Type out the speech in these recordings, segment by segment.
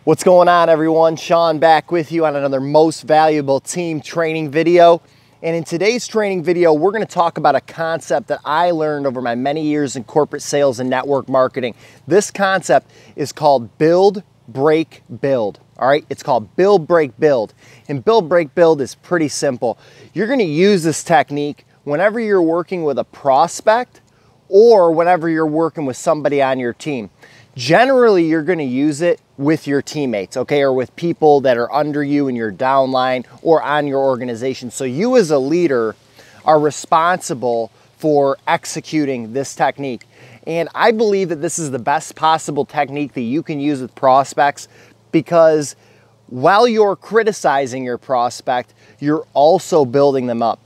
What's going on, everyone? Sean back with you on another most valuable team training video. And in today's training video, we're going to talk about a concept that I learned over my many years in corporate sales and network marketing. This concept is called build, break, build. All right, it's called build, break, build. And build, break, build is pretty simple. You're going to use this technique whenever you're working with a prospect or whenever you're working with somebody on your team. Generally, you're going to use it with your teammates, okay, or with people that are under you in your downline or on your organization. So you as a leader are responsible for executing this technique. And I believe that this is the best possible technique that you can use with prospects, because while you're criticizing your prospect, you're also building them up.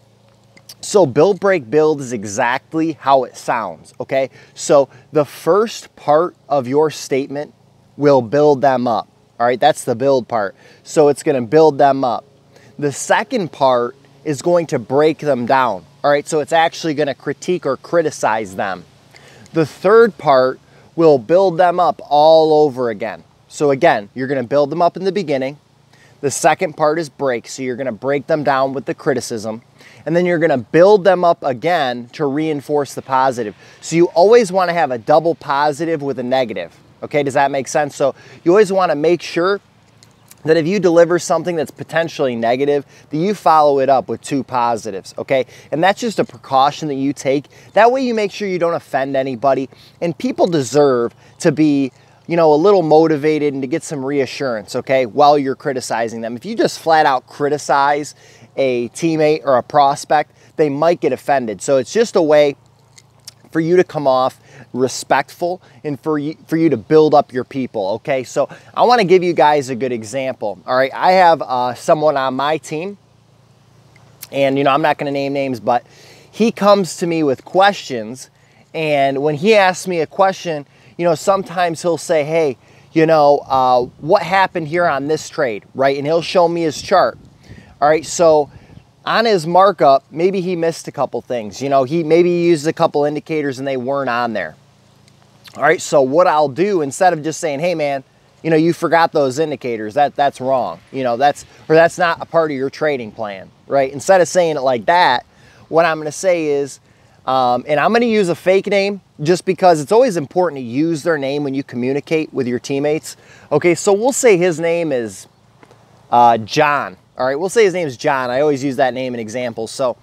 So build, break, build is exactly how it sounds, okay? So the first part of your statement will build them up, all right? That's the build part. So it's gonna build them up. The second part is going to break them down, all right? So it's actually gonna critique or criticize them. The third part will build them up all over again. So again, you're gonna build them up in the beginning. The second part is break, so you're gonna break them down with the criticism, and then you're gonna build them up again to reinforce the positive. So you always wanna have a double positive with a negative, okay? Does that make sense? So you always wanna make sure that if you deliver something that's potentially negative, that you follow it up with two positives, okay? And that's just a precaution that you take. That way you make sure you don't offend anybody, and people deserve to be, you know, a little motivated and to get some reassurance, okay, while you're criticizing them. If you just flat out criticize a teammate or a prospect, they might get offended. So it's just a way for you to come off respectful and for you to build up your people, okay? So I want to give you guys a good example, all right? I have someone on my team, and, you know, I'm not going to name names, but he comes to me with questions, and when he asks me a question, you know, sometimes he'll say, hey, you know, what happened here on this trade, right? And he'll show me his chart. All right, so on his markup, maybe he missed a couple things. You know, maybe he used a couple indicators and they weren't on there. All right, so what I'll do, instead of just saying, hey man, you know, you forgot those indicators, that's wrong. You know, that's not a part of your trading plan, right? Instead of saying it like that, what I'm gonna say is, and I'm gonna use a fake name just because it's always important to use their name when you communicate with your teammates. Okay, so we'll say his name is John. All right, we'll say his name is John. I always use that name in examples. So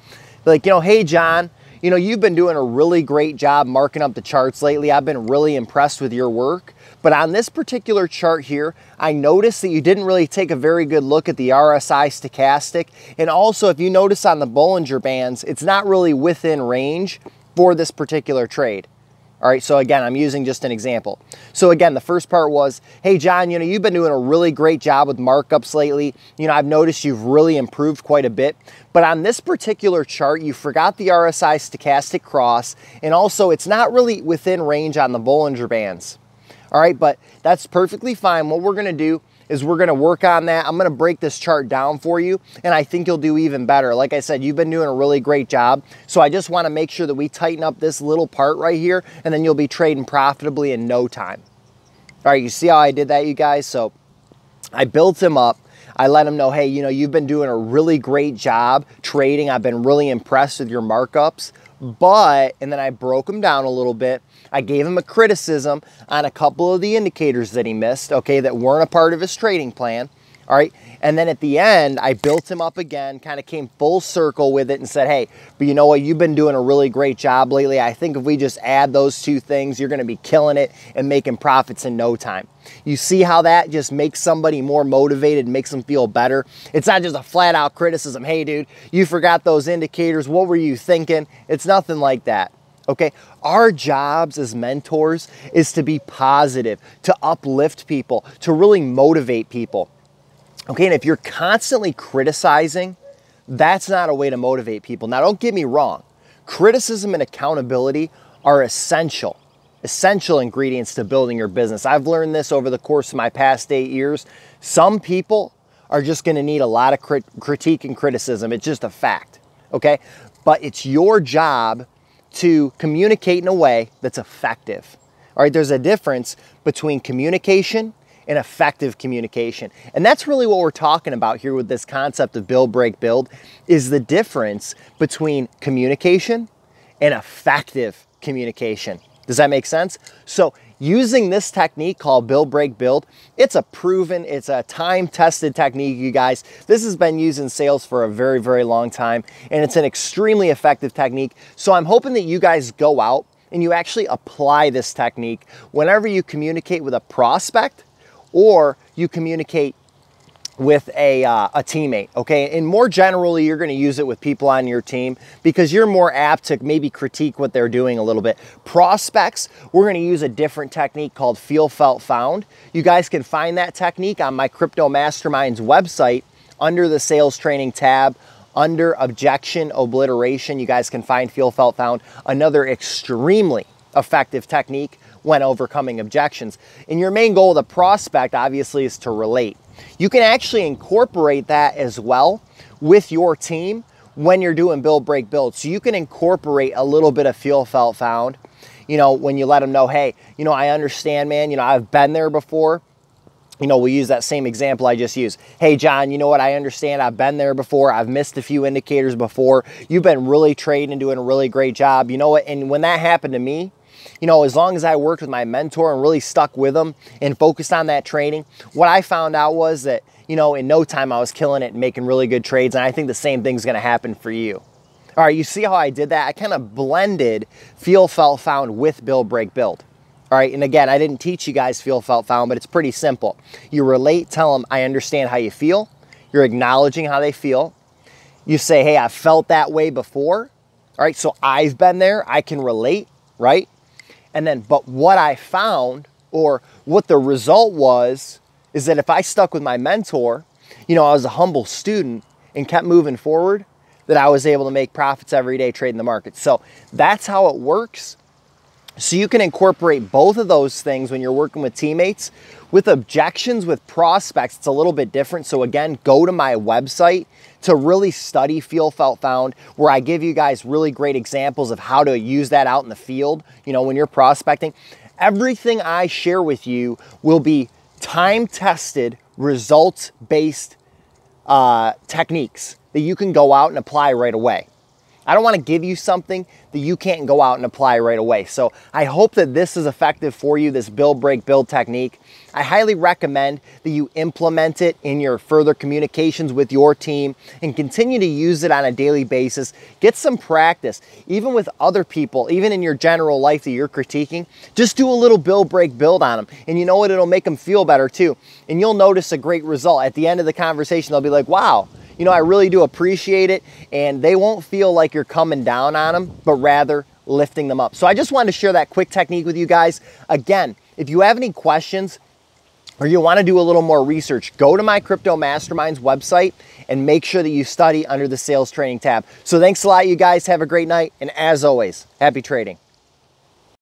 like, you know, hey John, you know, you've been doing a really great job marking up the charts lately. I've been really impressed with your work. But on this particular chart here, I noticed that you didn't really take a very good look at the RSI stochastic. And also, if you notice on the Bollinger Bands, it's not really within range for this particular trade. All right, so again, I'm using just an example. So again, the first part was, hey John, you know, you've been doing a really great job with markups lately. You know, I've noticed you've really improved quite a bit. But on this particular chart, you forgot the RSI stochastic cross, and also it's not really within range on the Bollinger Bands. All right, but that's perfectly fine. What we're gonna do is we're gonna work on that. I'm gonna break this chart down for you, and I think you'll do even better. Like I said, you've been doing a really great job, so I just wanna make sure that we tighten up this little part right here, and then you'll be trading profitably in no time. All right, you see how I did that, you guys? So I built him up. I let him know, hey, you know, you've been doing a really great job trading. I've been really impressed with your markups, but, and then I broke him down a little bit. I gave him a criticism on a couple of the indicators that he missed, okay, that weren't a part of his trading plan, all right? And then at the end, I built him up again, kind of came full circle with it and said, hey, but you know what, you've been doing a really great job lately. I think if we just add those two things, you're gonna be killing it and making profits in no time. You see how that just makes somebody more motivated, makes them feel better? It's not just a flat out criticism. Hey dude, you forgot those indicators. What were you thinking? It's nothing like that. Okay, our jobs as mentors is to be positive, to uplift people, to really motivate people. Okay, and if you're constantly criticizing, that's not a way to motivate people. Now, don't get me wrong. Criticism and accountability are essential ingredients to building your business. I've learned this over the course of my past 8 years. Some people are just gonna need a lot of critique and criticism. It's just a fact, okay? But it's your job to communicate in a way that's effective. All right, there's a difference between communication and effective communication. And that's really what we're talking about here with this concept of build, break, build, is the difference between communication and effective communication. Does that make sense? So using this technique called build, break, build, it's a proven, it's a time-tested technique, you guys. This has been used in sales for a very, very long time, and it's an extremely effective technique. So I'm hoping that you guys go out and you actually apply this technique whenever you communicate with a prospect or you communicate with a teammate, okay? And more generally, you're gonna use it with people on your team because you're more apt to maybe critique what they're doing a little bit. Prospects, we're gonna use a different technique called feel, felt, found. You guys can find that technique on my Crypto Masterminds website under the sales training tab. Under objection obliteration, you guys can find feel, felt, found, another extremely effective technique when overcoming objections. And your main goal of the prospect, obviously, is to relate. You can actually incorporate that as well with your team when you're doing build, break, build. So you can incorporate a little bit of feel, felt, found, you know, when you let them know, hey, you know, I understand, man, you know, I've been there before. You know, we'll use that same example I just used. Hey, John, you know what? I understand. I've been there before. I've missed a few indicators before. You've been really trading and doing a really great job. You know what? And when that happened to me, you know, as long as I worked with my mentor and really stuck with him and focused on that training, what I found out was that, you know, in no time I was killing it and making really good trades. And I think the same thing's going to happen for you. All right, you see how I did that? I kind of blended feel, felt, found with build, break, build. All right, and again, I didn't teach you guys feel, felt, found, but it's pretty simple. You relate, tell them, I understand how you feel. You're acknowledging how they feel. You say, hey, I've felt that way before. All right, so I've been there. I can relate, right? And then, but what I found, or what the result was, is that if I stuck with my mentor, you know, I was a humble student and kept moving forward, that I was able to make profits every day trading the market. So that's how it works. So you can incorporate both of those things when you're working with teammates. With objections, with prospects, it's a little bit different. So again, go to my website to really study feel, felt, found, where I give you guys really great examples of how to use that out in the field, you know, when you're prospecting. Everything I share with you will be time-tested, results-based techniques that you can go out and apply right away. I don't want to give you something that you can't go out and apply right away. So I hope that this is effective for you, this build, break, build technique. I highly recommend that you implement it in your further communications with your team and continue to use it on a daily basis. Get some practice, even with other people, even in your general life that you're critiquing. Just do a little build, break, build on them. And you know what? It'll make them feel better too. And you'll notice a great result. At the end of the conversation, they'll be like, wow, you know, I really do appreciate it, and they won't feel like you're coming down on them, but rather lifting them up. So I just wanted to share that quick technique with you guys. Again, if you have any questions or you want to do a little more research, go to my Crypto Masterminds website and make sure that you study under the sales training tab. So thanks a lot, you guys. Have a great night, and as always, happy trading.